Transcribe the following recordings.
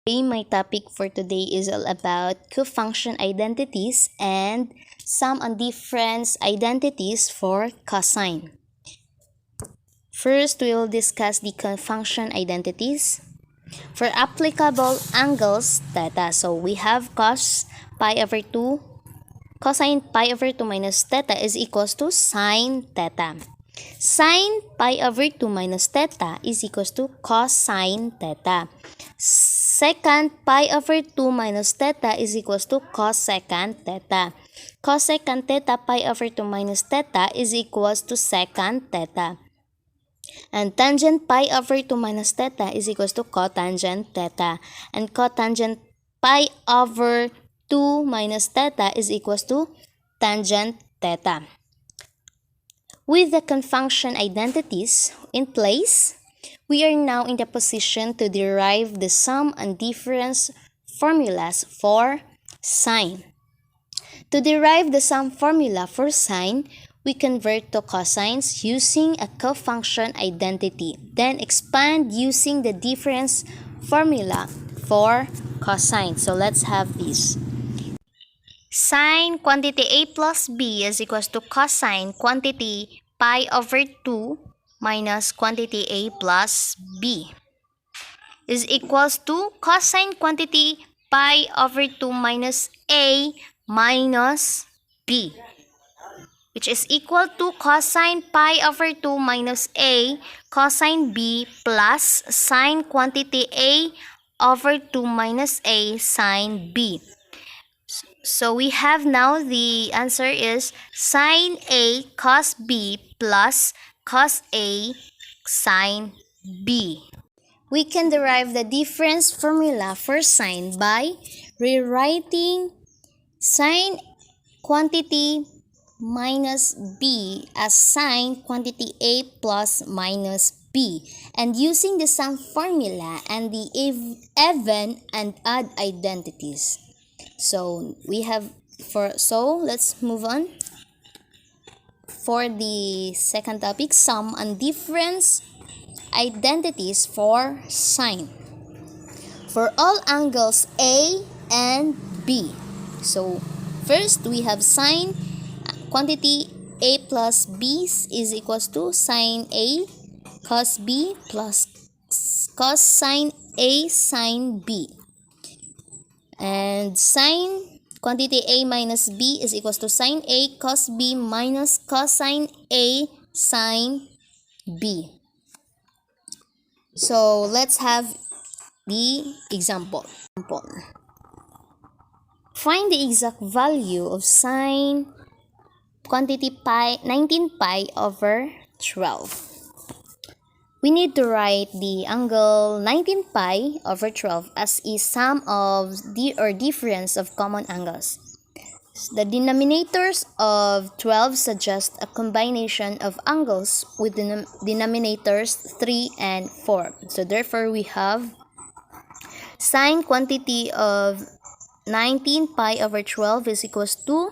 My topic for today is all about cofunction identities and some undifference identities for cosine. First, we will discuss the cofunction identities. For applicable angles theta, so we have cos pi over 2, cosine pi over 2 minus theta is equals to sine theta. Sine pi over 2 minus theta is equals to cosine theta. Secant pi over 2 minus theta is equals to cosecant theta. Cosecant theta pi over 2 minus theta is equals to secant theta. And tangent pi over 2 minus theta is equals to cotangent theta. And cotangent pi over 2 minus theta is equals to tangent theta. With the cofunction identities in place, we are now in the position to derive the sum and difference formulas for sine. To derive the sum formula for sine, we convert to cosines using a cofunction identity, then expand using the difference formula for cosine. So let's have this. Sine quantity a plus b is equals to cosine quantity pi over 2 minus quantity a plus b is equals to cosine quantity pi over 2 minus a minus b, which is equal to cosine pi over 2 minus a cosine b plus sine quantity a over 2 minus a sine b. So we have now the answer is sine a cos b plus cos a sine b. We can derive the difference formula for sine by rewriting sine quantity minus b as sine quantity a plus minus b, and using the sum formula and the even and odd identities. So let's move on. For the second topic, sum and difference identities for sine. For all angles A and B. So first we have sine quantity a plus b is equals to sine a cos b plus cos sine a sine b. And sine quantity a minus b is equals to sine a cos b minus cosine a sine b. So let's have the example. Find the exact value of sine quantity pi 19 pi over 12. We need to write the angle 19 pi over 12 as a sum of difference of common angles. The denominators of 12 suggest a combination of angles with the denominators 3 and 4. So therefore we have sine quantity of 19 pi over 12 is equals to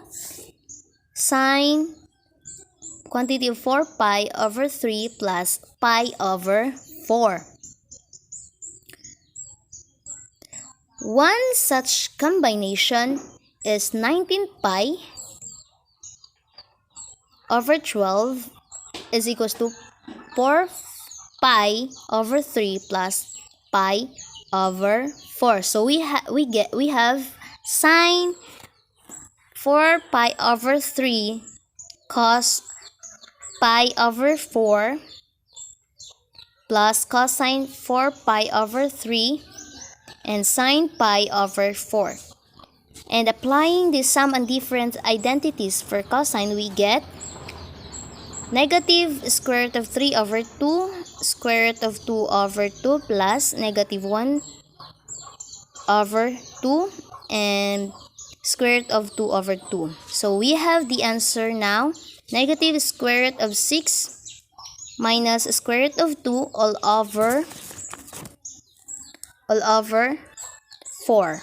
sine quantity of 4 pi over 3 plus pi over 4. One such combination is 19 pi over 12 is equals to 4 pi over 3 plus pi over 4. So we have sine 4 pi over 3 cos pi over 4 plus cosine 4 pi over 3 and sine pi over 4. And applying the sum and difference identities for cosine, we get negative square root of 3 over 2 square root of 2 over 2 plus negative 1 over 2 and square root of 2 over 2. So we have the answer now. Negative square root of 6 minus square root of 2 all over 4.